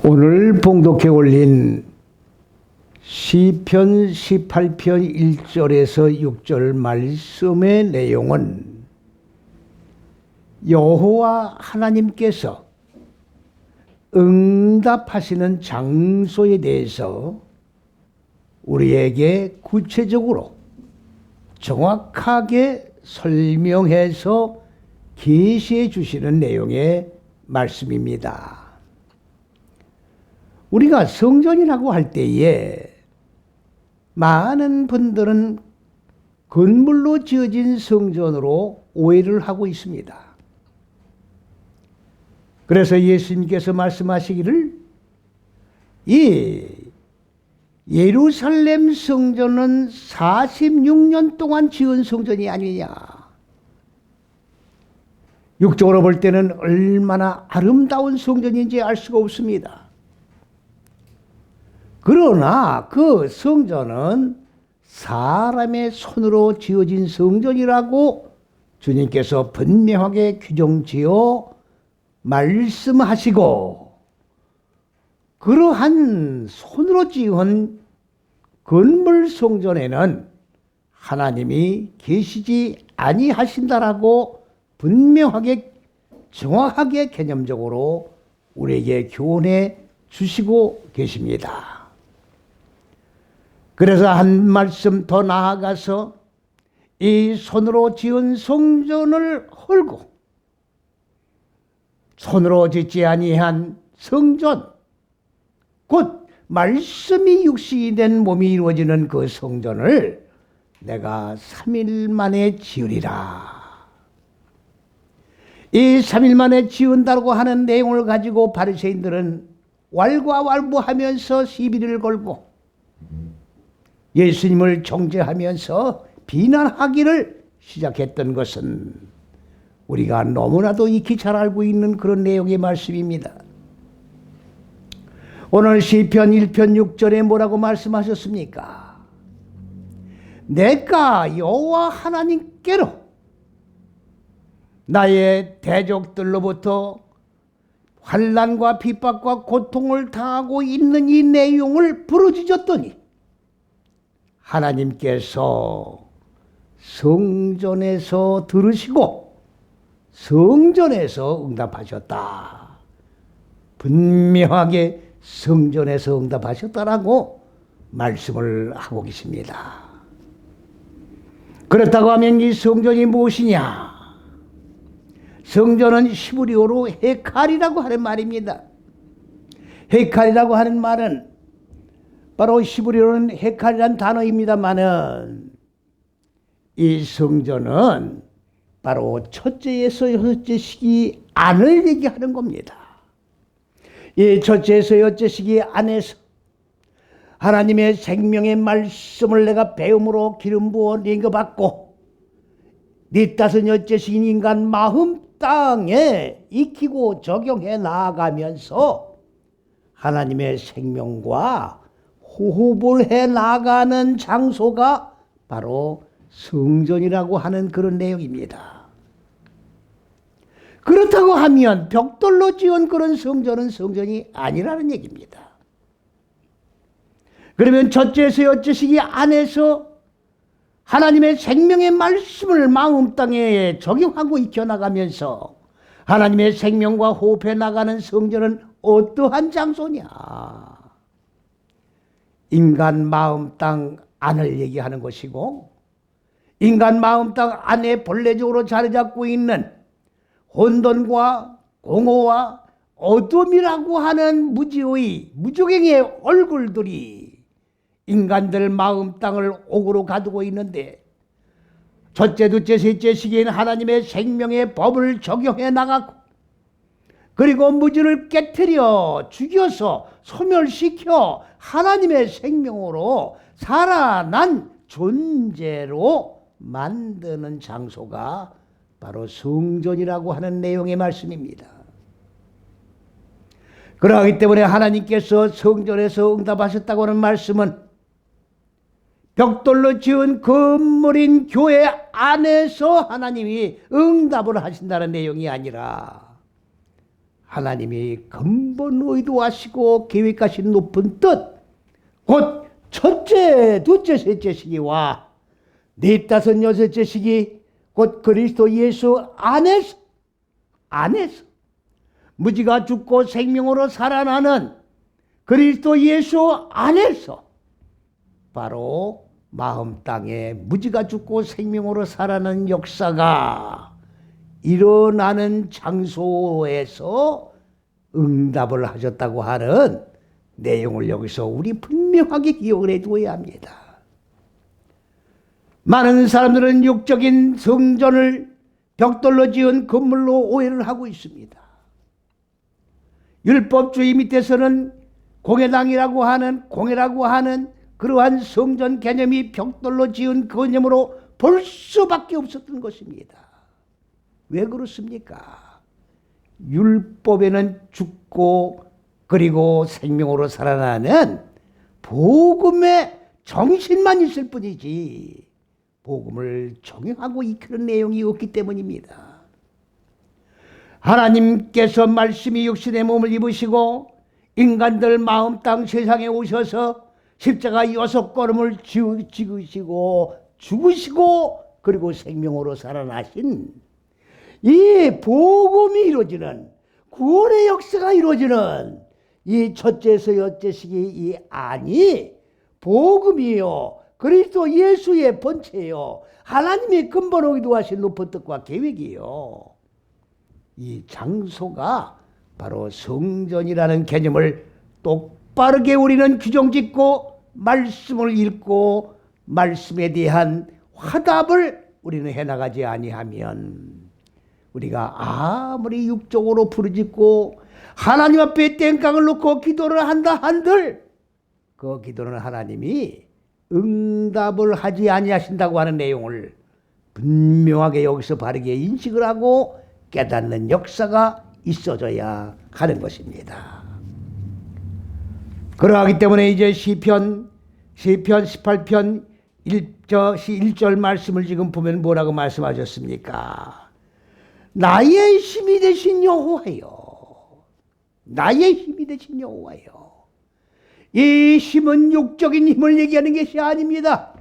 오늘 봉독해 올린 시편 18편 1절에서 6절 말씀의 내용은 여호와 하나님께서 응답하시는 장소에 대해서 우리에게 구체적으로 정확하게 설명해서 계시해 주시는 내용의 말씀입니다. 우리가 성전이라고 할 때에 많은 분들은 건물로 지어진 성전으로 오해를 하고 있습니다. 그래서 예수님께서 말씀하시기를 이 예루살렘 성전은 46년 동안 지은 성전이 아니냐. 육적으로 볼 때는 얼마나 아름다운 성전인지 알 수가 없습니다. 그러나 그 성전은 사람의 손으로 지어진 성전이라고 주님께서 분명하게 규정지어 말씀하시고, 그러한 손으로 지은 건물 성전에는 하나님이 계시지 아니하신다라고 분명하게 정확하게 개념적으로 우리에게 교훈해 주시고 계십니다. 그래서 한 말씀 더 나아가서 이 손으로 지은 성전을 헐고 손으로 짓지 아니한 성전, 곧 말씀이 육신이 된 몸이 이루어지는 그 성전을 내가 3일 만에 지으리라. 이 3일 만에 지은다고 하는 내용을 가지고 바리새인들은 왈가왈부하면서 시비를 걸고 예수님을 정죄하면서 비난하기를 시작했던 것은 우리가 너무나도 익히 잘 알고 있는 그런 내용의 말씀입니다. 오늘 시편 1편 6절에 뭐라고 말씀하셨습니까? 내가 여호와 하나님께로 나의 대적들로부터 환난과 핍박과 고통을 당하고 있는 이 내용을 부르짖었더니 하나님께서 성전에서 들으시고 성전에서 응답하셨다. 분명하게 성전에서 응답하셨다라고 말씀을 하고 계십니다. 그렇다고 하면 이 성전이 무엇이냐? 성전은 히브리어로 헤칼이라고 하는 말입니다. 헤칼이라고 하는 말은 바로 히브리어로는 헤칼이라는 단어입니다만은 이 성전은 바로 첫째에서 여섯째 시기 안을 얘기하는 겁니다. 이 첫째에서 여섯째 시기 안에서 하나님의 생명의 말씀을 내가 배움으로 기름 부어 냉겨받고 넷다섯 여섯째 시기인 인간 마음 땅에 익히고 적용해 나아가면서 하나님의 생명과 호흡을 해 나가는 장소가 바로 성전이라고 하는 그런 내용입니다. 그렇다고 하면 벽돌로 지은 그런 성전은 성전이 아니라는 얘기입니다. 그러면 첫째에서 여섯째 시기 안에서 하나님의 생명의 말씀을 마음 땅에 적용하고 익혀나가면서 하나님의 생명과 호흡해 나가는 성전은 어떠한 장소냐? 인간 마음 땅 안을 얘기하는 것이고, 인간 마음 땅 안에 본래적으로 자리 잡고 있는 혼돈과 공허와 어둠이라고 하는 무지경의 얼굴들이 인간들 마음 땅을 옥으로 가두고 있는데, 첫째, 둘째, 셋째 시기에는 하나님의 생명의 법을 적용해 나가고, 그리고 무지를 깨트려 죽여서 소멸시켜 하나님의 생명으로 살아난 존재로 만드는 장소가 바로 성전이라고 하는 내용의 말씀입니다. 그러기 때문에 하나님께서 성전에서 응답하셨다고 하는 말씀은 벽돌로 지은 건물인 교회 안에서 하나님이 응답을 하신다는 내용이 아니라 하나님이 근본 의도하시고 계획하신 높은 뜻, 곧 첫째, 둘째, 셋째 시기와 넷, 다섯, 여섯째 시기, 곧 그리스도 예수 안에서 무지가 죽고 생명으로 살아나는 그리스도 예수 안에서 바로 마음 땅에 무지가 죽고 생명으로 살아나는 역사가 일어나는 장소에서 응답을 하셨다고 하는 내용을 여기서 우리 분명하게 기억을 해두어야 합니다. 많은 사람들은 육적인 성전을 벽돌로 지은 건물로 오해를 하고 있습니다. 율법주의 밑에서는 공회라고 하는 그러한 성전 개념이 벽돌로 지은 개념으로 볼 수밖에 없었던 것입니다. 왜 그렇습니까? 율법에는 죽고 그리고 생명으로 살아나는 복음의 정신만 있을 뿐이지 복음을 적용하고 익히는 내용이 없기 때문입니다. 하나님께서 말씀이 육신의 몸을 입으시고 인간들 마음 땅 세상에 오셔서 십자가 6걸음을 지으시고 죽으시고 그리고 생명으로 살아나신 이 복음이 이루어지는 구원의 역사가 이루어지는 이 첫째에서 여째시기 이 안이 복음이요 그리스도 예수의 본체요 하나님이 근본 의도하신 높은 뜻과 계획이요 이 장소가 바로 성전이라는 개념을 똑바르게 우리는 규정짓고 말씀을 읽고 말씀에 대한 화답을 우리는 해나가지 아니하면 우리가 아무리 육적으로 부르짖고 하나님 앞에 땡깡을 놓고 기도를 한다 한들 그 기도는 하나님이 응답을 하지 아니하신다고 하는 내용을 분명하게 여기서 바르게 인식을 하고 깨닫는 역사가 있어져야 하는 것입니다. 그러하기 때문에 이제 시편 18편 1절 말씀을 지금 보면 뭐라고 말씀하셨습니까? 나의 힘이 되신 여호와여, 나의 힘이 되신 여호와여. 이 힘은 육적인 힘을 얘기하는 것이 아닙니다.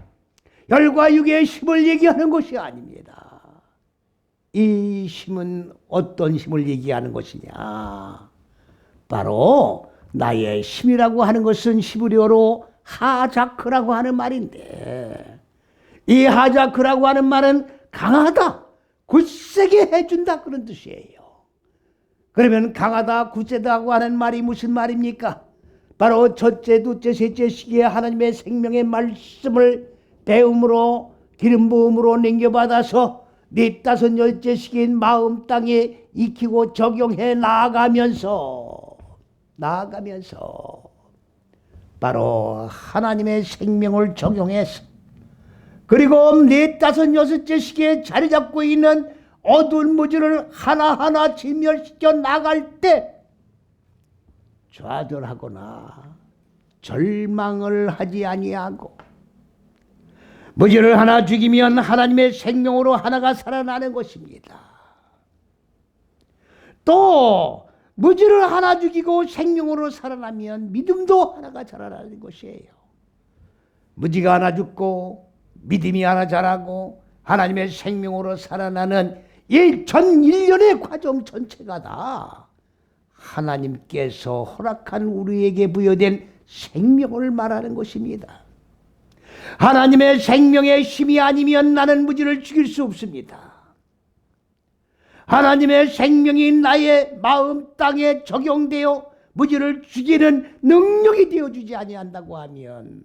혈과 육의 힘을 얘기하는 것이 아닙니다. 이 힘은 어떤 힘을 얘기하는 것이냐? 바로 나의 힘이라고 하는 것은 히브리어로 하자크라고 하는 말인데 이 하자크라고 하는 말은 강하다, 굳세게 해준다 그런 뜻이에요. 그러면 강하다, 굳세다고 하는 말이 무슨 말입니까? 바로 첫째, 둘째, 셋째 시기에 하나님의 생명의 말씀을 배움으로 기름 부음으로 남겨받아서 넷, 다섯, 열째 시기인 마음 땅에 익히고 적용해 나아가면서 바로 하나님의 생명을 적용해서 그리고 넷, 다섯, 여섯째 시기에 자리 잡고 있는 어두운 무지를 하나하나 진멸시켜 나갈 때 좌절하거나 절망을 하지 아니하고 무지를 하나 죽이면 하나님의 생명으로 하나가 살아나는 것입니다. 또 무지를 하나 죽이고 생명으로 살아나면 믿음도 하나가 자라나는 것이에요. 무지가 하나 죽고 믿음이 하나 자라고 하나님의 생명으로 살아나는 이 전 일련의 과정 전체가 다 하나님께서 허락한 우리에게 부여된 생명을 말하는 것입니다. 하나님의 생명의 힘이 아니면 나는 무지를 죽일 수 없습니다. 하나님의 생명이 나의 마음 땅에 적용되어 무지를 죽이는 능력이 되어주지 아니한다고 하면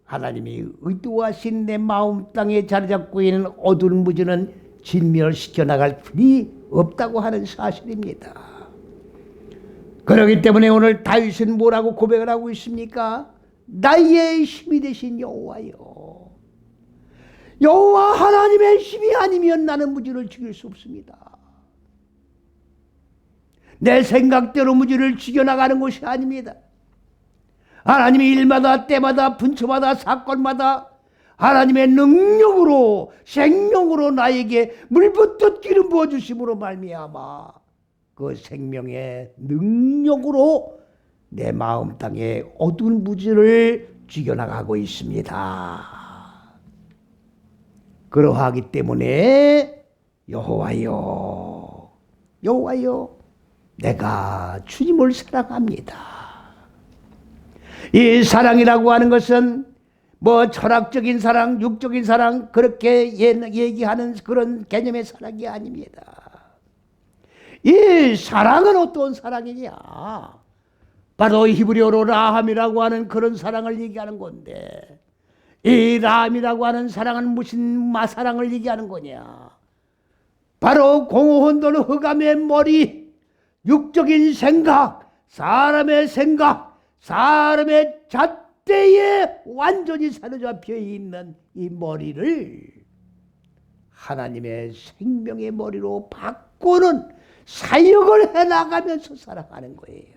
하나님이 의도하신 내 마음 땅에 자리 잡고 있는 어두운 무지는 진멸시켜 나갈 필요 없다고 하는 사실입니다. 그렇기 때문에 오늘 다윗은 뭐라고 고백을 하고 있습니까? 나의 힘이 되신 여호와여. 여호와 하나님의 힘이 아니면 나는 무지를 죽일 수 없습니다. 내 생각대로 무지를 죽여나가는 것이 아닙니다. 하나님이 일마다 때마다 분초마다 사건마다 하나님의 능력으로 생명으로 나에게 물붓듯 기름 부어주심으로 말미암아 그 생명의 능력으로 내 마음 땅에 어두운 무지를 죽여나가고 있습니다. 그러하기 때문에 여호와여, 여호와여, 내가 주님을 사랑합니다. 이 사랑이라고 하는 것은 뭐 철학적인 사랑, 육적인 사랑 그렇게 얘기하는 그런 개념의 사랑이 아닙니다. 이 사랑은 어떤 사랑이냐? 바로 히브리어로 라함이라고 하는 그런 사랑을 얘기하는 건데, 이 라함이라고 하는 사랑은 무슨 사랑을 얘기하는 거냐? 바로 공허혼돈 흑암의 머리, 육적인 생각, 사람의 잣대에 완전히 사로잡혀 있는 이 머리를 하나님의 생명의 머리로 바꾸는 사역을 해나가면서 살아가는 거예요.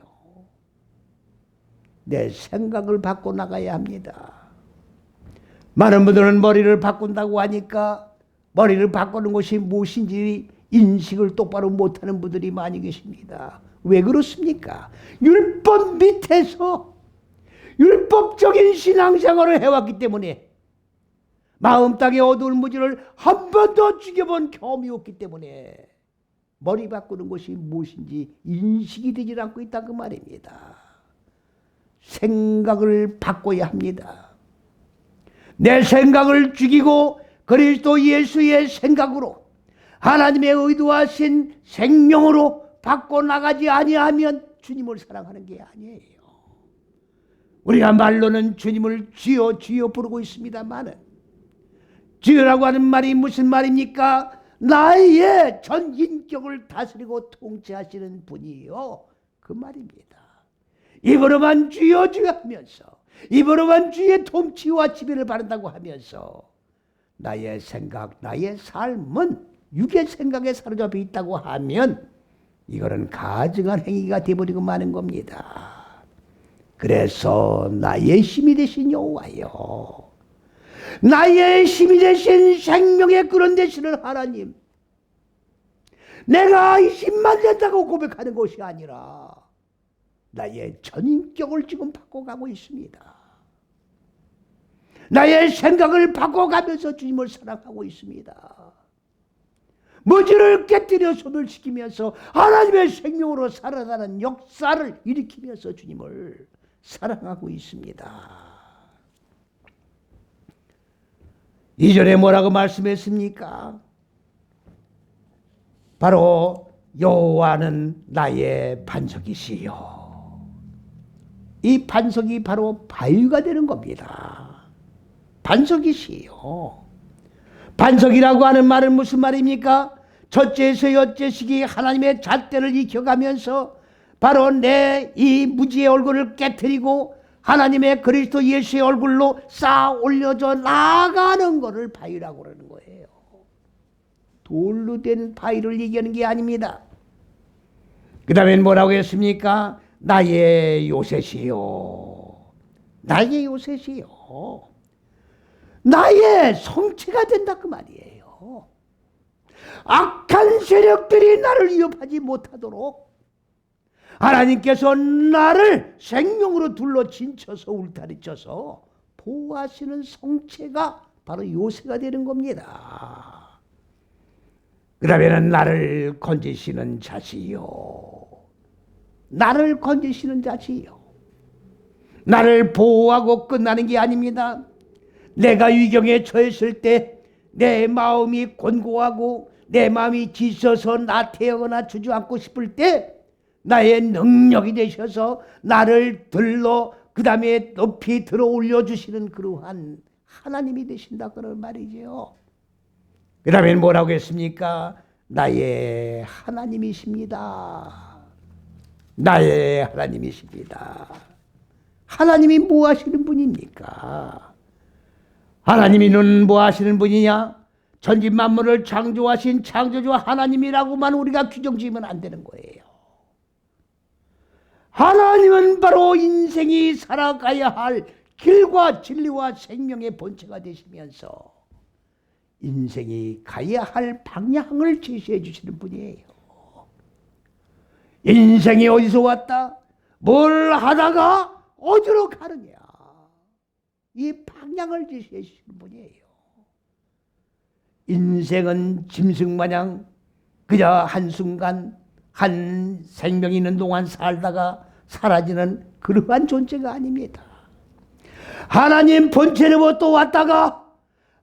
내 생각을 바꿔나가야 합니다. 많은 분들은 머리를 바꾼다고 하니까 머리를 바꾸는 것이 무엇인지 인식을 똑바로 못하는 분들이 많이 계십니다. 왜 그렇습니까? 율법 밑에서 율법적인 신앙생활을 해왔기 때문에, 마음 땅의 어두운 무지를 한 번도 죽여본 경험이 없기 때문에 머리 바꾸는 것이 무엇인지 인식이 되지 않고 있다 그 말입니다. 생각을 바꿔야 합니다. 내 생각을 죽이고 그리스도 예수의 생각으로 하나님의 의도하신 생명으로 바꿔나가지 아니하면 주님을 사랑하는 게 아니에요. 우리가 말로는 주님을 주여 주여 부르고 있습니다만은, 주여라고 하는 말이 무슨 말입니까? 나의 전 인격을 다스리고 통치하시는 분이요, 그 말입니다. 입으로만 주여 주여 하면서, 입으로만 주의 통치와 지배를 바란다고 하면서 나의 생각, 나의 삶은 육의 생각에 사로잡혀 있다고 하면 이거는 가증한 행위가 되어버리고 마는 겁니다. 그래서 나의 힘이 되신 여호와여, 나의 힘이 되신 생명의 근원 되시는 하나님, 내가 힘만 된다고 고백하는 것이 아니라 나의 전인격을 지금 바꿔가고 있습니다. 나의 생각을 바꿔가면서 주님을 사랑하고 있습니다. 무지를 깨뜨려 소멸시키면서 하나님의 생명으로 살아가는 역사를 일으키면서 주님을 사랑하고 있습니다. 이전에 뭐라고 말씀했습니까? 바로 여호와는 나의 반석이시요. 이 반석이 바로 바위가 되는 겁니다. 반석이시요. 반석이라고 하는 말은 무슨 말입니까? 첫째에서 여째식이 하나님의 잣대를 익혀가면서 바로 내 이 무지의 얼굴을 깨트리고 하나님의 그리스도 예수의 얼굴로 쌓아 올려져 나가는 것을 바위라고 그러는 거예요. 돌로 된 바위를 얘기하는 게 아닙니다. 그 다음엔 뭐라고 했습니까? 나의 요새시요. 나의 요새시요. 나의 성체가 된다 그 말이에요. 악한 세력들이 나를 위협하지 못하도록 하나님께서 나를 생명으로 둘러 진쳐서 울타리쳐서 보호하시는 성체가 바로 요새가 되는 겁니다. 그 다음에는 나를 건지시는 자시요. 나를 건지시는 자시요. 나를 보호하고 끝나는 게 아닙니다. 내가 위경에 처했을 때 내 마음이 곤고하고 내 마음이 지쳐서 나태하거나 주저앉고 싶을 때 나의 능력이 되셔서 나를 들러 그 다음에 높이 들어 올려주시는 그러한 하나님이 되신다 그런 말이죠. 그 다음에 뭐라고 했습니까? 나의 하나님이십니다. 나의 하나님이십니다. 하나님이 뭐 하시는 분입니까? 하나님이는 뭐 하시는 분이냐? 전지 만물을 창조하신 창조주 하나님이라고만 우리가 규정지으면 안 되는 거예요. 하나님은 바로 인생이 살아가야 할 길과 진리와 생명의 본체가 되시면서 인생이 가야 할 방향을 제시해 주시는 분이에요. 인생이 어디서 왔다? 뭘 하다가 어디로 가느냐? 이 방향을 제시해주시는 분이에요. 인생은 짐승마냥 그저 한순간 한 생명이 있는 동안 살다가 사라지는 그러한 존재가 아닙니다. 하나님 본체로부터 왔다가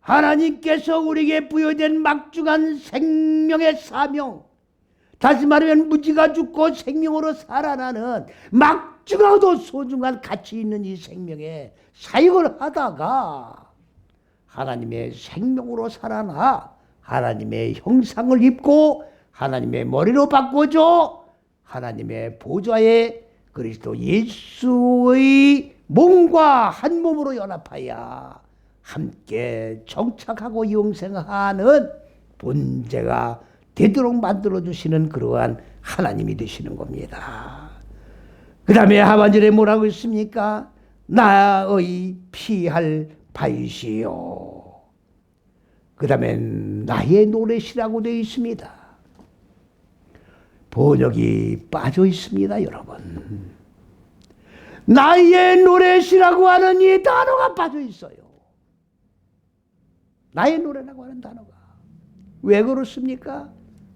하나님께서 우리에게 부여된 막중한 생명의 사명, 다시 말하면 무지가 죽고 생명으로 살아나는 막중하고도 소중한 가치 있는 이 생명에 사역을 하다가 하나님의 생명으로 살아나 하나님의 형상을 입고 하나님의 머리로 바꿔줘 하나님의 보좌에 그리스도 예수의 몸과 한 몸으로 연합하여 함께 정착하고 영생하는 본체가 되도록 만들어주시는 그러한 하나님이 되시는 겁니다. 그 다음에 하반절에 뭐라고 있습니까? 나의 피할 바이시요. 그 다음에 나의 노래시라고 되어 있습니다. 번역이 빠져 있습니다, 여러분. 나의 노래시라고 하는 이 단어가 빠져 있어요. 나의 노래라고 하는 단어가. 왜 그렇습니까?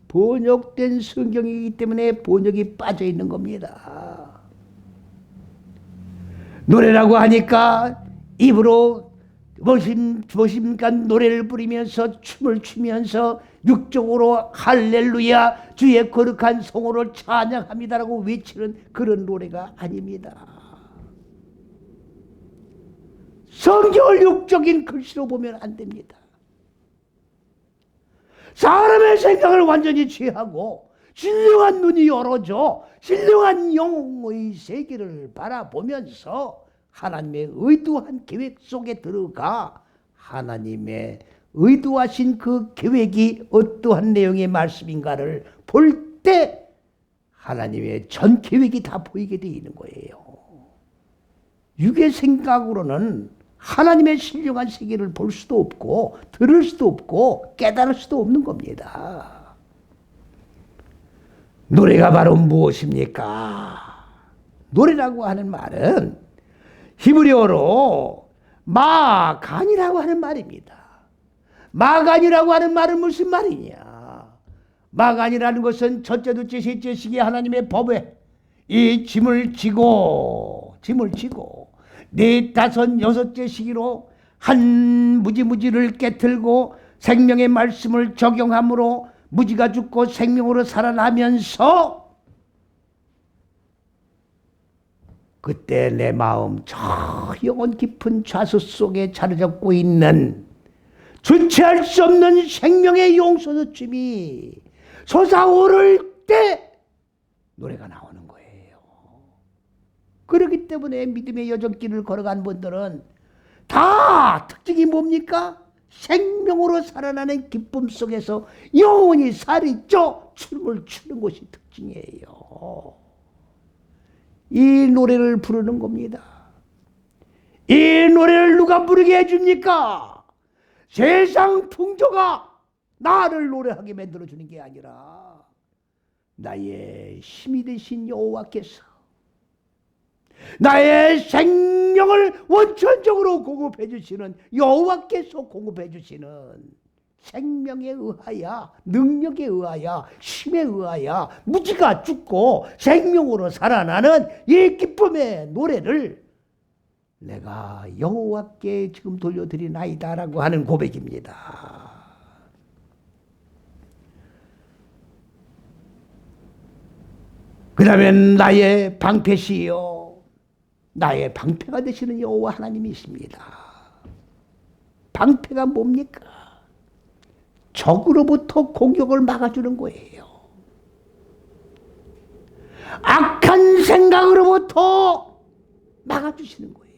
번역된 성경이기 때문에 번역이 빠져 있는 겁니다. 노래라고 하니까 입으로 무엇입니까? 노래를 부리면서 춤을 추면서 육적으로 할렐루야 주의 거룩한 성호를 찬양합니다라고 외치는 그런 노래가 아닙니다. 성경을 육적인 글씨로 보면 안 됩니다. 사람의 생각을 완전히 취하고 신령한 눈이 열어져 신령한 영의 세계를 바라보면서 하나님의 의도한 계획 속에 들어가 하나님의 의도하신 그 계획이 어떠한 내용의 말씀인가를 볼 때 하나님의 전 계획이 다 보이게 되어 있는 거예요. 육의 생각으로는 하나님의 신령한 세계를 볼 수도 없고 들을 수도 없고 깨달을 수도 없는 겁니다. 노래가 바로 무엇입니까? 노래라고 하는 말은 히브리어로 마간이라고 하는 말입니다. 마간이라고 하는 말은 무슨 말이냐? 마간이라는 것은 첫째, 둘째, 셋째 시기 하나님의 법에 이 짐을 지고 네, 다섯, 여섯째 시기로 한 무지를 깨틀고 생명의 말씀을 적용함으로 무지가 죽고 생명으로 살아나면서 그때 내 마음 저 영혼 깊은 좌수 속에 자리 잡고 있는 주체할 수 없는 생명의 용서주심이 솟아오를 때 노래가 나오는 거예요. 그렇기 때문에 믿음의 여정길을 걸어간 분들은 다 특징이 뭡니까? 생명으로 살아나는 기쁨 속에서 영혼이 살이 쪄 춤을 추는 것이 특징이에요. 이 노래를 부르는 겁니다. 이 노래를 누가 부르게 해줍니까? 세상 풍조가 나를 노래하게 만들어주는 게 아니라 나의 힘이 되신 여호와께서 나의 생명을 원천적으로 공급해 주시는 여호와께서 공급해 주시는 생명에 의하여 능력에 의하여 힘에 의하여 무지가 죽고 생명으로 살아나는 이 기쁨의 노래를 내가 여호와께 지금 돌려드리나이다라고 하는 고백입니다. 그 다음에 나의 방패시요 나의 방패가 되시는 여호와 하나님이십니다. 방패가 뭡니까? 적으로부터 공격을 막아주는 거예요. 악한 생각으로부터 막아주시는 거예요.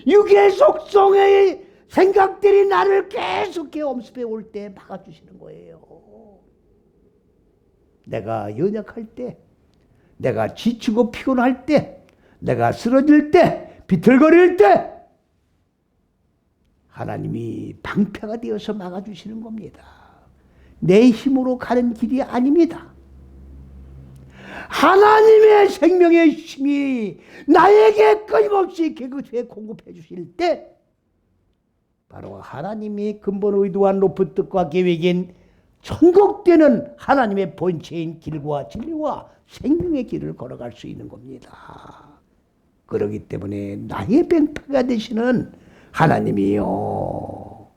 육의 속성의 생각들이 나를 계속 엄습해 올 때 막아주시는 거예요. 내가 연약할 때, 내가 지치고 피곤할 때, 내가 쓰러질 때, 비틀거릴 때 하나님이 방패가 되어서 막아주시는 겁니다. 내 힘으로 가는 길이 아닙니다. 하나님의 생명의 힘이 나에게 끊임없이 개그에 공급해 주실 때 바로 하나님이 근본 의도와 높은 뜻과 계획인 천국되는 하나님의 본체인 길과 진리와 생명의 길을 걸어갈 수 있는 겁니다. 그렇기 때문에 나의 뱅파가 되시는 하나님이요,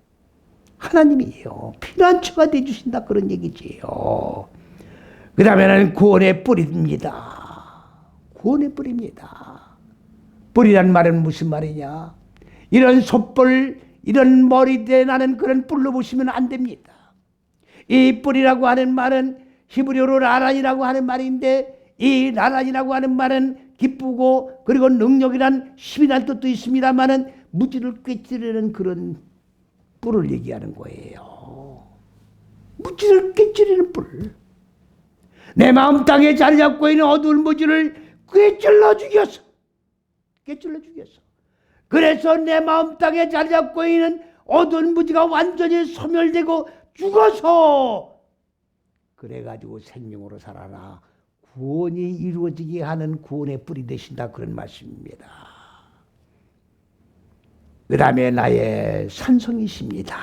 피난처가 되주신다, 그런 얘기지요. 그 다음에는 구원의 뿌리입니다. 구원의 뿌리입니다. 뿌리란 말은 무슨 말이냐? 이런 솥불, 이런 머리대 나는 그런 뿔로 보시면 안 됩니다. 이 뿌리라고 하는 말은 히브리어로 라란이라고 하는 말인데, 이 라란이라고 하는 말은 기쁘고 그리고 능력이란 힘이란 뜻도 있습니다만은 무지를 꿰찌르는 그런 뿔을 얘기하는 거예요. 무지를 꿰찌르는 뿔. 내 마음 땅에 자리 잡고 있는 어두운 무지를 꿰찔러 죽였어. 그래서 내 마음 땅에 자리 잡고 있는 어두운 무지가 완전히 소멸되고 죽어서 그래가지고 생명으로 살아나 구원이 이루어지게 하는 구원의 뿌리 되신다, 그런 말씀입니다. 그 다음에 나의 산성이십니다.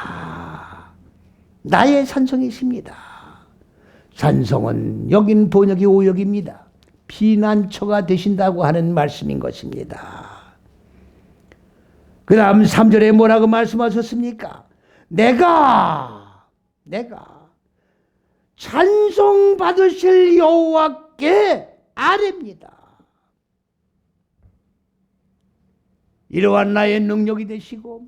산성은 여긴 번역이 오역입니다. 피난처가 되신다고 하는 말씀인 것입니다. 그 다음 3절에 뭐라고 말씀하셨습니까? 내가 찬송받으실 여호와께 아뢰입니다. 이러한 나의 능력이 되시고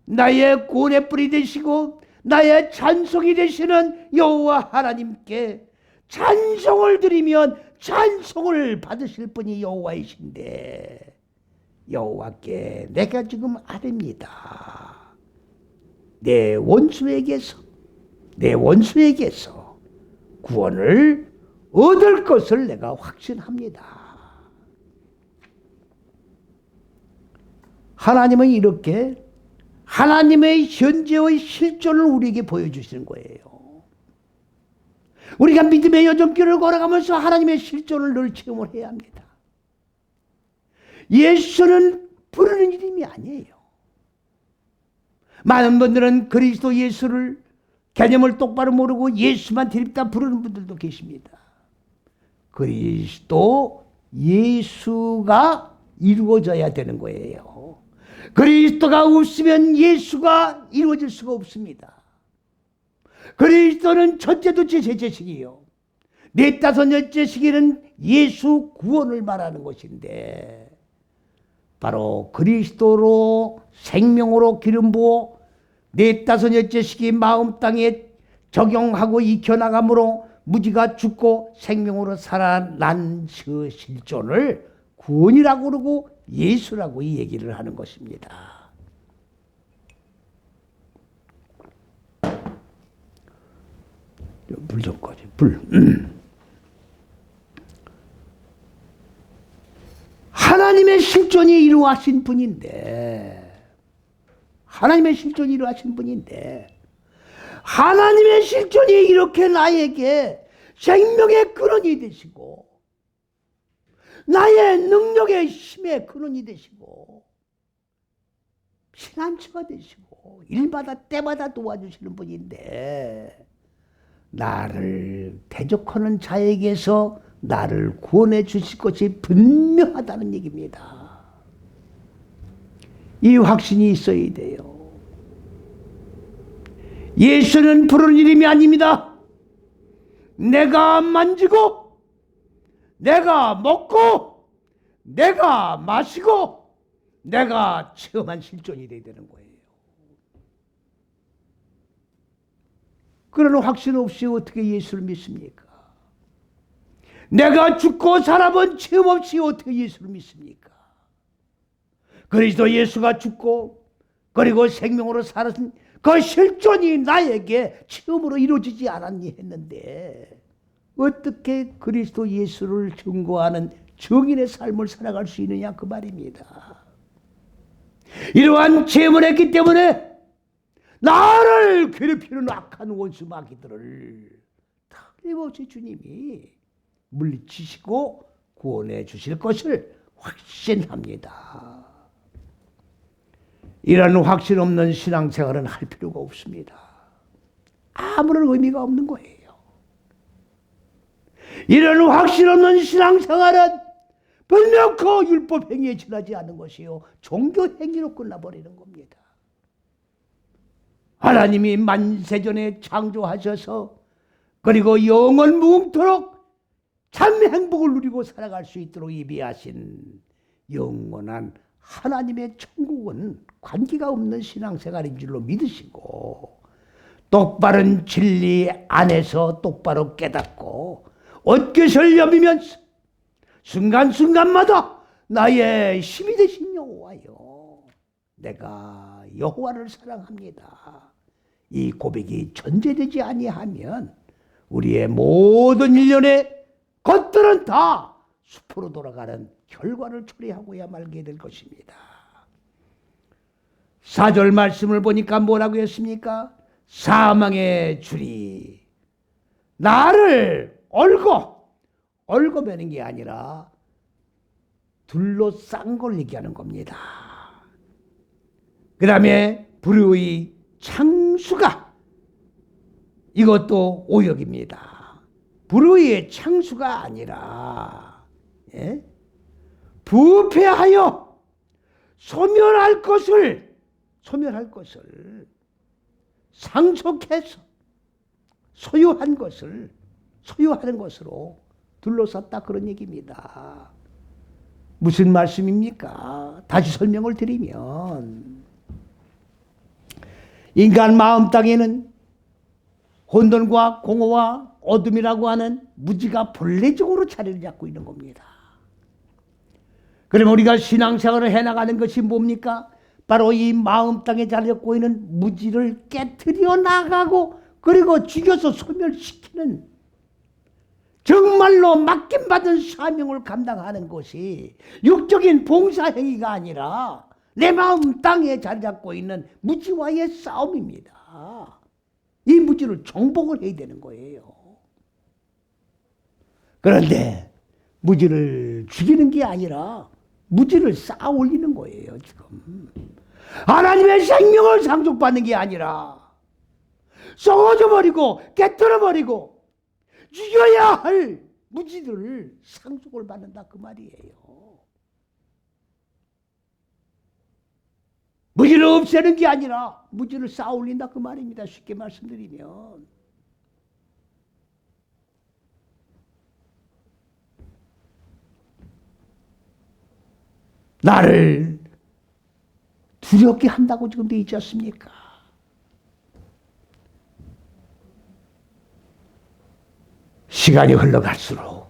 나의 구원의 뿌리 되시고 나의 찬송이 되시는 여호와 하나님께 찬송을 드리면 찬송을 받으실 분이 여호와이신데, 여호와께 내가 지금 아뢰입니다. 내 원수에게서 구원을 얻을 것을 내가 확신합니다. 하나님은 이렇게 하나님의 현재의 실존을 우리에게 보여주시는 거예요. 우리가 믿음의 여정길을 걸어가면서 하나님의 실존을 늘 체험을 해야 합니다. 예수는 부르는 이름이 아니에요. 많은 분들은 그리스도 예수를 개념을 똑바로 모르고 예수만 드립다 부르는 분들도 계십니다. 그리스도 예수가 이루어져야 되는 거예요. 그리스도가 없으면 예수가 이루어질 수가 없습니다. 그리스도는 첫째, 둘째, 셋째 시기요. 넷, 다섯, 여째 시기는 예수 구원을 말하는 것인데, 바로 그리스도로 생명으로 기름 부어 넷, 다섯, 여째 시기 마음 땅에 적용하고 익혀나감으로 무지가 죽고 생명으로 살아난 그 실존을 구원이라고 그러고 예수라고 이 얘기를 하는 것입니다. 불 좀 꺼지. 하나님의 실존이 이루어진 분인데, 하나님의 실존이 이렇게 나에게 생명의 근원이 되시고 나의 능력의 힘의 근원이 되시고 피난처가 되시고 일마다 때마다 도와주시는 분인데, 나를 대적하는 자에게서 나를 구원해 주실 것이 분명하다는 얘기입니다. 이 확신이 있어야 돼요. 예수는 부르는 이름이 아닙니다. 내가 만지고 내가 먹고 내가 마시고 내가 체험한 실존이 되어야 되는 거예요. 그런 확신 없이 어떻게 예수를 믿습니까? 내가 죽고 살아본 체험 없이 어떻게 예수를 믿습니까? 그리스도 예수가 죽고 그리고 생명으로 살아선 그 실존이 나에게 체험으로 이루어지지 않았니 했는데, 어떻게 그리스도 예수를 증거하는 정인의 삶을 살아갈 수 있느냐, 그 말입니다. 이러한 체험을 했기 때문에 나를 괴롭히는 악한 원수 마귀들을 틀림없이 주님이 물리치시고 구원해 주실 것을 확신합니다. 이런 확신 없는 신앙생활은 할 필요가 없습니다. 아무런 의미가 없는 거예요. 이런 확신 없는 신앙생활은 분명코 율법 행위에 지나지 않은 것이요 종교 행위로 끝나버리는 겁니다. 하나님이 만세전에 창조하셔서 그리고 영원 무궁토록 참 행복을 누리고 살아갈 수 있도록 예비하신 영원한 하나님의 천국은 관계가 없는 신앙생활인 줄로 믿으시고 똑바른 진리 안에서 똑바로 깨닫고 옷깃을 여미면서 순간순간마다 나의 힘이 되신 여호와여, 내가 여호와를 사랑합니다. 이 고백이 전제되지 아니하면 우리의 모든 일련의 것들은 다 숲으로 돌아가는 결과를 초래하고야 말게 될 것입니다. 4절 말씀을 보니까 뭐라고 했습니까? 사망의 줄이 나를 얽어매는 게 아니라 둘러싼 걸 얘기하는 겁니다. 그 다음에 불의의 창수가, 이것도 오역입니다. 불의의 창수가 아니라 부패하여 소멸할 것을 상속해서 소유하는 것으로 둘러쌌다, 그런 얘기입니다. 무슨 말씀입니까? 다시 설명을 드리면 인간 마음 땅에는 혼돈과 공허와 어둠이라고 하는 무지가 본래적으로 자리를 잡고 있는 겁니다. 그럼 우리가 신앙생활을 해나가는 것이 뭡니까? 바로 이 마음 땅에 자리 잡고 있는 무지를 깨트려 나가고 그리고 죽여서 소멸시키는, 정말로 맡김받은 사명을 감당하는 것이 육적인 봉사행위가 아니라 내 마음 땅에 자리 잡고 있는 무지와의 싸움입니다. 이 무지를 정복을 해야 되는 거예요. 그런데 무지를 죽이는 게 아니라 무지를 쌓아 올리는 거예요, 지금. 하나님의 생명을 상속받는 게 아니라 썩어져 버리고 깨뜨려 버리고 죽여야 할 무지들을 상속을 받는다, 그 말이에요. 무지를 없애는 게 아니라 무지를 쌓아 올린다, 그 말입니다. 쉽게 말씀드리면. 나를 두렵게 한다고 지금 돼 있지 않습니까? 시간이 흘러갈수록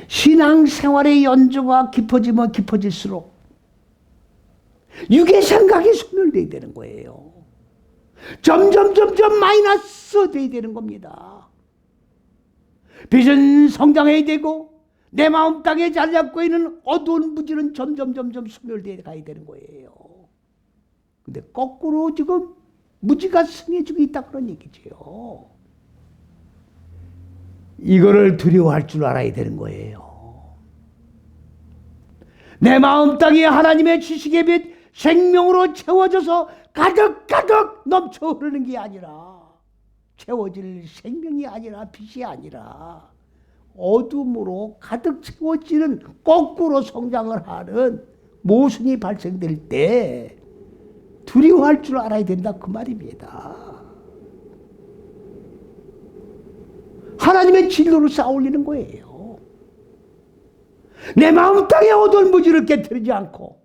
신앙생활의 연조가 깊어지면 깊어질수록 육의 생각이 소멸되어야 되는 거예요. 점점 마이너스 돼야 되는 겁니다. 빛은 성장해야 되고 내 마음 땅에 자리 잡고 있는 어두운 무지는 점점 소멸되어 가야 되는 거예요. 근데 거꾸로 지금 무지가 승해지고 있다, 그런 얘기죠. 이거를 두려워할 줄 알아야 되는 거예요. 내 마음 땅이 하나님의 지식의 빛, 생명으로 채워져서 가득 넘쳐 흐르는 게 아니라, 채워질 생명이 아니라, 빛이 아니라 어둠으로 가득 채워지는, 거꾸로 성장을 하는 모순이 발생될 때 두려워할 줄 알아야 된다, 그 말입니다. 하나님의 진로를 쌓아 올리는 거예요. 내 마음 땅에 어두운 무지를 깨뜨리지 않고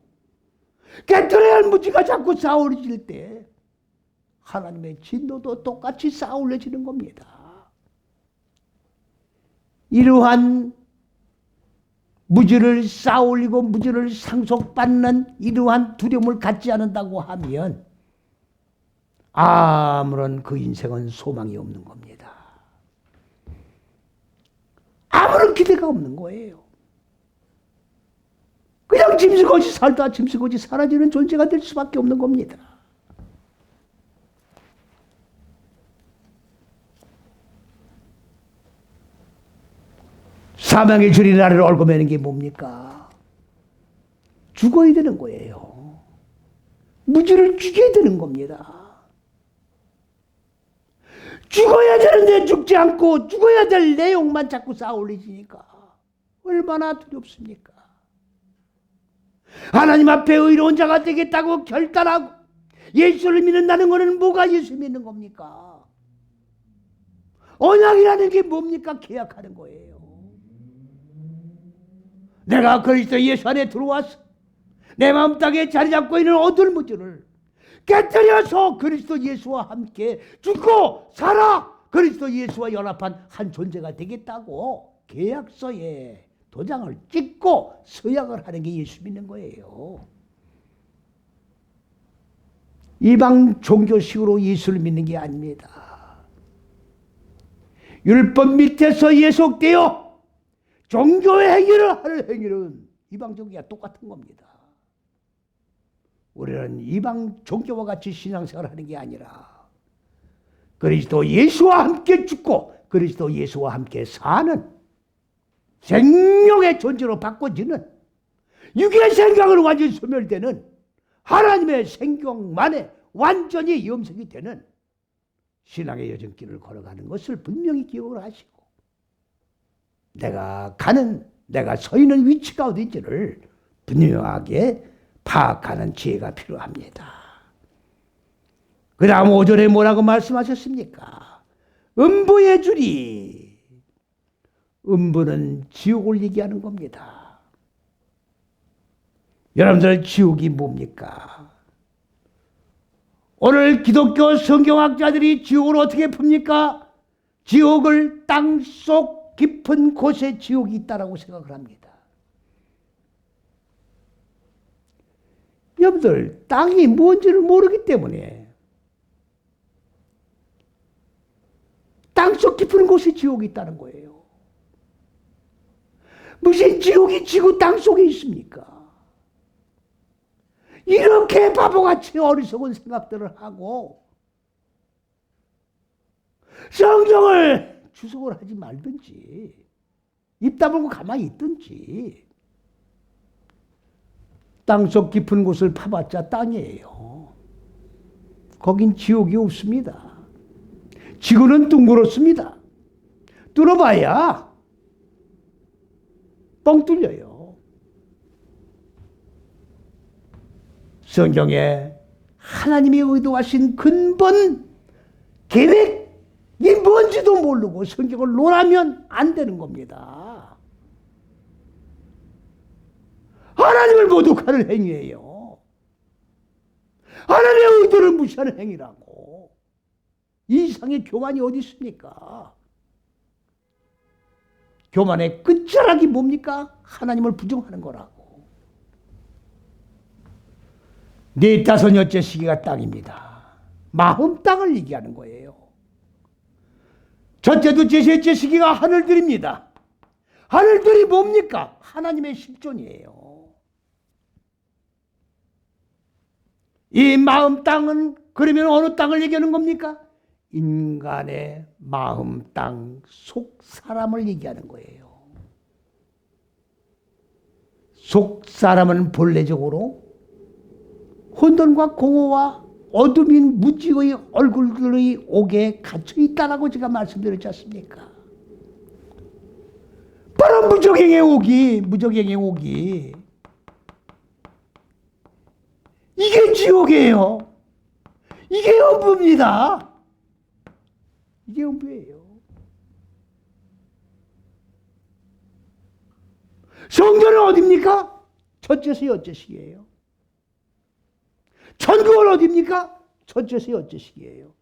깨뜨려야 할 무지가 자꾸 쌓아 올려질 때 하나님의 진노도 똑같이 쌓아 올려지는 겁니다. 이러한 무지를 쌓아 올리고 무지를 상속받는 이러한 두려움을 갖지 않는다고 하면 아무런 그 인생은 소망이 없는 겁니다. 아무런 기대가 없는 거예요. 그냥 짐승같이 살다 짐승같이 사라지는 존재가 될 수밖에 없는 겁니다. 사망의 줄이 나를 얽어매는 게 뭡니까? 죽어야 되는 거예요. 무지를 죽여야 되는 겁니다. 죽어야 되는데 죽지 않고 죽어야 될 내용만 자꾸 쌓아올리시니까 얼마나 두렵습니까? 하나님 앞에 의로운 자가 되겠다고 결단하고 예수를 믿는다는 것은 뭐가 예수 믿는 겁니까? 언약이라는 게 뭡니까? 계약하는 거예요. 내가 그리스도 예수 안에 들어와서 내 마음 땅에 자리 잡고 있는 어두운 무지를 깨뜨려서 그리스도 예수와 함께 죽고 살아 그리스도 예수와 연합한 한 존재가 되겠다고 계약서에 도장을 찍고 서약을 하는 게 예수 믿는 거예요. 이방 종교식으로 예수를 믿는 게 아닙니다. 율법 밑에서 예속되어 종교의 행위를 하는 행위는 이방 종교와 똑같은 겁니다. 우리는 이방 종교와 같이 신앙생활을 하는 게 아니라 그리스도 예수와 함께 죽고 그리스도 예수와 함께 사는 생명의 존재로 바꿔지는 육의 생각으로 완전히 소멸되는 하나님의 생명만에 완전히 염색이 되는 신앙의 여정길을 걸어가는 것을 분명히 기억을 하시고 내가 서 있는 위치가 어딘지를 분명하게 파악하는 지혜가 필요합니다. 그 다음 5절에 뭐라고 말씀하셨습니까? 음부의 줄이, 음부는 지옥을 얘기하는 겁니다. 여러분들 지옥이 뭡니까? 오늘 기독교 성경학자들이 지옥을 어떻게 풉니까? 지옥을 땅속 깊은 곳에 지옥이 있다라고 생각을 합니다. 여러분들 땅이 뭔지를 모르기 때문에 땅속 깊은 곳에 지옥이 있다는 거예요. 무슨 지옥이 지구 땅속에 있습니까? 이렇게 바보같이 어리석은 생각들을 하고 성경을 주석을 하지 말든지 입 다물고 가만히 있든지 땅속 깊은 곳을 파봤자 땅이에요. 거긴 지옥이 없습니다. 지구는 둥그렇습니다. 뚫어봐야 뻥 뚫려요. 성경에 하나님이 의도하신 근본 계획이 뭔지도 모르고 성경을 논하면 안 되는 겁니다. 하나님을 모독하는 행위예요. 하나님의 의도를 무시하는 행위라고. 이 이상의 교만이 어디 있습니까? 교만의 끝자락이 뭡니까? 하나님을 부정하는 거라고. 네 다섯째 시기가 땅입니다. 마음 땅을 얘기하는 거예요. 첫째, 둘째, 셋째 시기가 하늘들입니다. 하늘들이 뭡니까? 하나님의 실존이에요. 이 마음 땅은 그러면 어느 땅을 얘기하는 겁니까? 인간의 마음 땅 속 사람을 얘기하는 거예요. 속 사람은 본래적으로 혼돈과 공허와 어둠인 무지의 얼굴들의 옥에 갇혀 있다라고 제가 말씀드렸지 않습니까? 바로 무적행의 옥이 이게 지옥이에요. 이게 음부입니다. 이게 음부예요. 성전은 어디입니까? 첫째서 여째식이에요. 천국은 어디입니까? 첫째서 여째식이에요.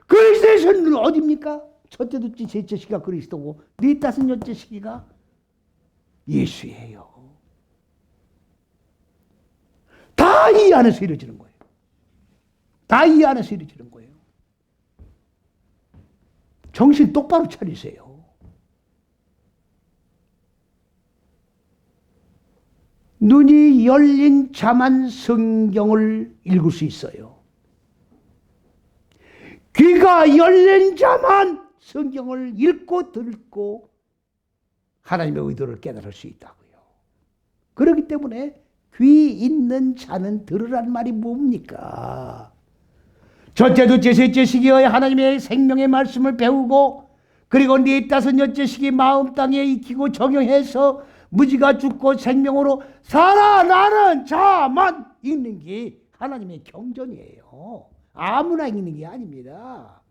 그리스도의 선은 어디입니까? 첫째, 둘째, 셋째 시기가 그리스도고 네 다섯 여째 시기가 예수예요. 다 이 안에서 이루어지는 거예요. 다 이 안에서 이루어지는 거예요. 정신 똑바로 차리세요. 눈이 열린 자만 성경을 읽을 수 있어요. 귀가 열린 자만 성경을 읽고 듣고 하나님의 의도를 깨달을 수 있다고요. 그렇기 때문에 귀 있는 자는 들으란 말이 뭡니까? 첫째, 둘째, 셋째 시기에 하나님의 생명의 말씀을 배우고, 그리고 네 다섯 여째 시기 마음 땅에 익히고 적용해서 무지가 죽고 생명으로 살아나는 자만 읽는 게 하나님의 경전이에요. 아무나 읽는 게 아닙니다.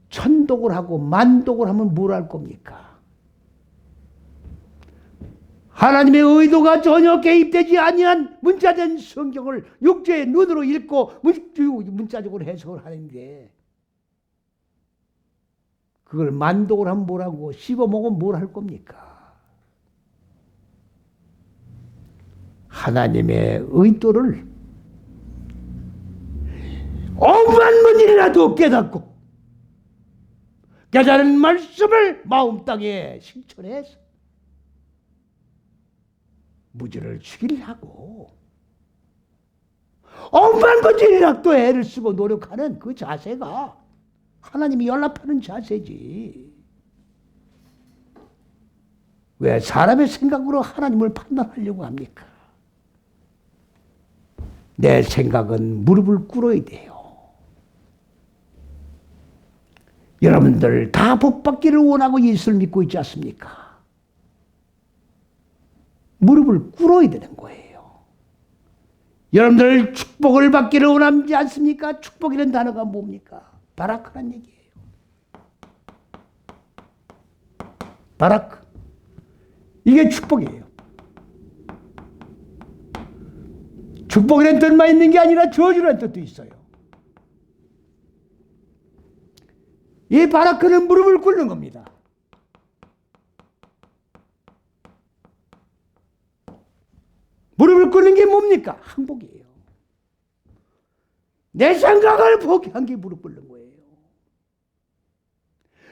천독을 하고 만독을 하면 뭘 할 겁니까? 하나님의 의도가 전혀 개입되지 아니한 문자된 성경을 육체의 눈으로 읽고 문자적으로 해석을 하는데, 그걸 만독을 하면 뭐라고, 씹어먹으면 뭘 할 겁니까? 하나님의 의도를 5만 번이라도 깨닫고 깨달은 말씀을 마음 땅에 실천해서 무지를 죽이려고 5만 번이라도 애를 쓰고 노력하는 그 자세가 하나님이 연락하는 자세지. 왜 사람의 생각으로 하나님을 판단하려고 합니까? 내 생각은 무릎을 꿇어야 돼요. 여러분들 다 복받기를 원하고 예수를 믿고 있지 않습니까? 무릎을 꿇어야 되는 거예요. 여러분들 축복을 받기를 원하지 않습니까? 축복이라는 단어가 뭡니까? 바라크란 얘기예요. 바라크. 이게 축복이에요. 축복이라는 뜻만 있는 게 아니라 저주라는 뜻도 있어요. 이 바라크는 무릎을 꿇는 겁니다. 무릎을 꿇는 게 뭡니까? 항복이에요. 내 생각을 포기한 게 무릎 꿇는 거예요.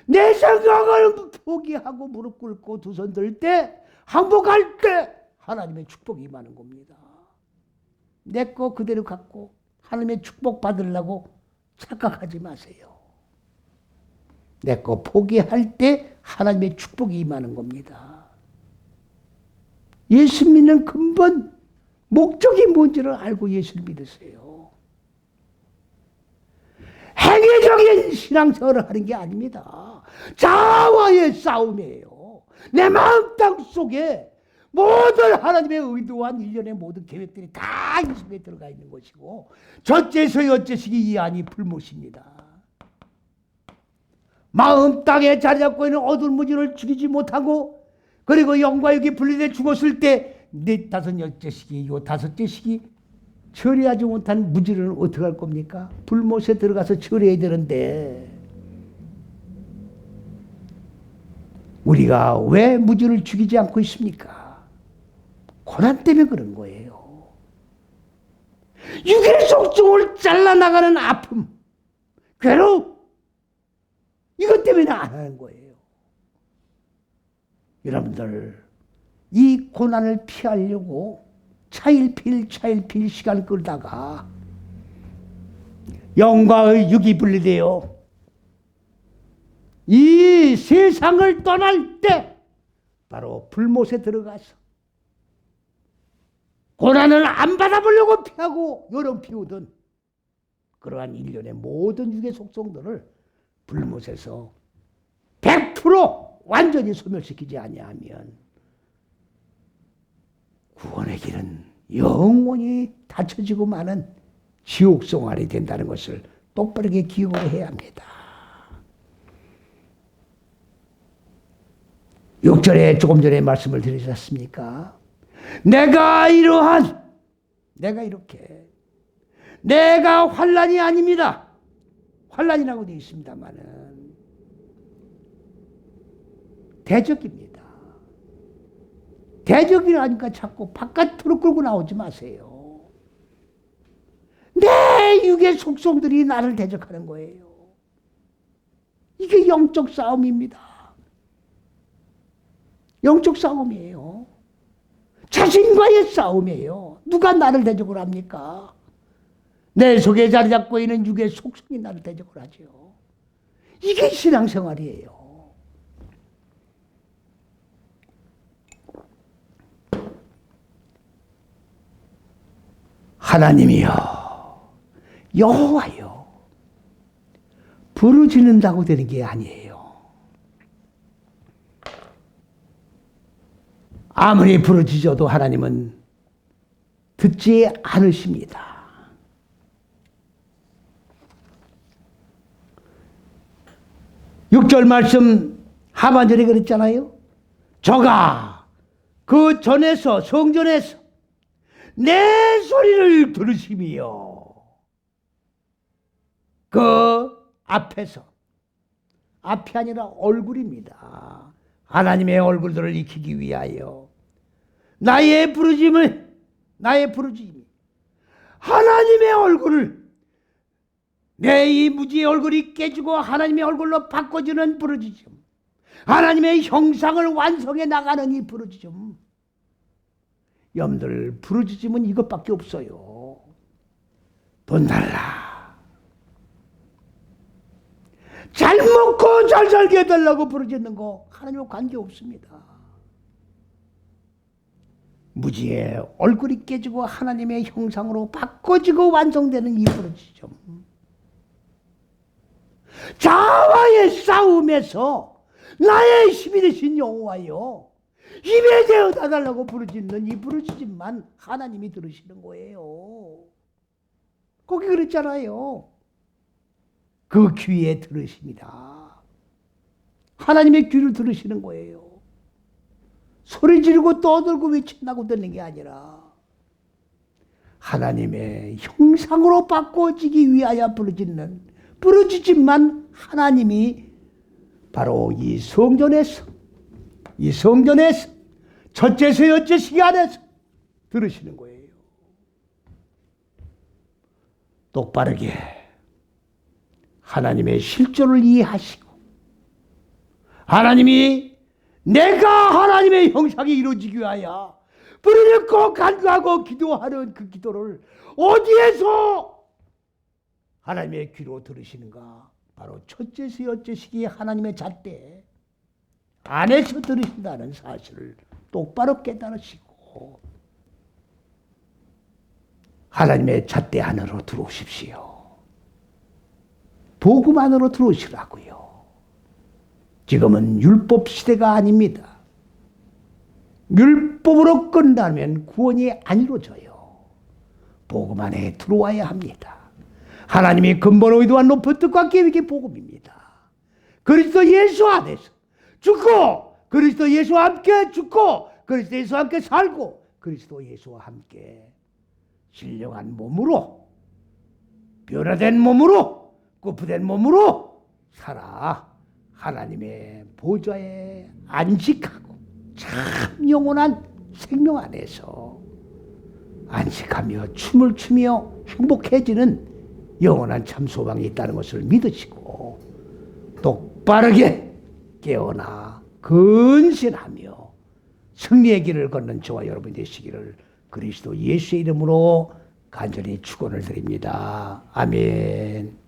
내 생각을 포기하고 무릎 꿇고 두 손 들 때, 항복할 때 하나님의 축복이 임하는 겁니다. 내 거 그대로 갖고 하나님의 축복 받으려고 착각하지 마세요. 내 거 포기할 때 하나님의 축복이 임하는 겁니다. 예수 믿는 근본 목적이 뭔지를 알고 예수를 믿으세요. 행위적인 신앙생활을 하는 게 아닙니다. 자아와의 싸움이에요. 내 마음 땅 속에 모든 하나님의 의도한 일련의 모든 계획들이 다 이 속에 들어가 있는 것이고, 첫째서 여째식이 이 안이 불못입니다. 마음 땅에 자리 잡고 있는 어두운 무지를 죽이지 못하고, 그리고 영과 육이 분리돼 죽었을 때 네 다섯 여째식이 요 다섯째 식이 처리하지 못한 무지를 어떻게 할 겁니까? 불못에 들어가서 처리해야 되는데, 우리가 왜 무지를 죽이지 않고 있습니까? 고난 때문에 그런 거예요. 육의 속성을 잘라나가는 아픔, 괴로움, 이것 때문에 안 하는 거예요. 여러분들, 이 고난을 피하려고 차일필 시간 끌다가 영과 육이 분리되어 이 세상을 떠날 때 바로 불못에 들어가서 고난을 안 받아보려고 피하고 여름 피우던 그러한 일련의 모든 육의 속성들을 불못에서 100% 완전히 소멸시키지 아니하면 구원의 길은 영원히 닫혀지고 마는 지옥 생활이 된다는 것을 똑바르게 기억을 해야 합니다. 6절에 조금 전에 말씀을 드리지 않습니까? 내가 이렇게 내가 환난이 아닙니다. 환난이라고 되어 있습니다만은 대적입니다. 대적이라니까 자꾸 바깥으로 끌고 나오지 마세요. 내 육의 속성들이 나를 대적하는 거예요. 이게 영적 싸움입니다. 영적 싸움이에요. 자신과의 싸움이에요. 누가 나를 대적을 합니까? 내 속에 자리 잡고 있는 육의 속성이 나를 대적을 하죠. 이게 신앙생활이에요. 하나님이여, 여호와여 부르짖는다고 되는 게 아니에요. 아무리 부르짖어도 하나님은 듣지 않으십니다. 6절 말씀 하반절에 그랬잖아요. 저가 그 전에서 성전에서 내 소리를 들으시며 그 앞에서, 앞이 아니라 얼굴입니다. 하나님의 얼굴들을 익히기 위하여 나의 부르짖음이 하나님의 얼굴을, 내 이 무지의 얼굴이 깨지고 하나님의 얼굴로 바꿔주는 부르짖음, 하나님의 형상을 완성해 나가는 이 부르짖음. 여러분들, 부르짖음은 이것밖에 없어요. 돈 달라, 잘 먹고 잘 살게 해달라고 부르짖는 거 하나님과 관계없습니다. 무지의 얼굴이 깨지고 하나님의 형상으로 바꿔지고 완성되는 이 부르짖음, 자아와의 싸움에서 나의 힘이 되신 여호와여 힘에 되어 달라고 부르짖는 이 부르짖음만 하나님이 들으시는 거예요. 거기 그랬잖아요. 그 귀에 들으십니다. 하나님의 귀를 들으시는 거예요. 소리 지르고 떠들고 외친다고 듣는 게 아니라 하나님의 형상으로 바꿔지기 위하여 부르짖는 부르짖음만 하나님이 바로 이 성전에서 첫째서 여째 시기 안에서 들으시는 거예요. 똑바르게 하나님의 실존을 이해하시고, 하나님이 내가 하나님의 형상이 이루어지기 위하여 부르짖고 간구하고 기도하는 그 기도를 어디에서 하나님의 귀로 들으시는가? 바로 첫째서 여째 시기 하나님의 잣대 안에서 들으신다는 사실을 똑바로 깨달으시고 하나님의 잣대 안으로 들어오십시오. 복음 안으로 들어오시라고요. 지금은 율법 시대가 아닙니다. 율법으로 끝나면 구원이 안 이루어져요. 복음 안에 들어와야 합니다. 하나님이 근본 의도와 높은 뜻과 계획의 복음입니다. 그리스도 예수 안에서 죽고, 그리스도 예수와 함께 죽고, 그리스도 예수와 함께 살고, 그리스도 예수와 함께 신령한 몸으로, 변화된 몸으로, 꾸프된 몸으로 살아 하나님의 보좌에 안식하고 참 영원한 생명 안에서 안식하며 춤을 추며 행복해지는 영원한 참 소망이 있다는 것을 믿으시고 똑바르게 깨어나 근신하며 승리의 길을 걷는 저와 여러분이 되시기를 그리스도 예수의 이름으로 간절히 축원을 드립니다. 아멘.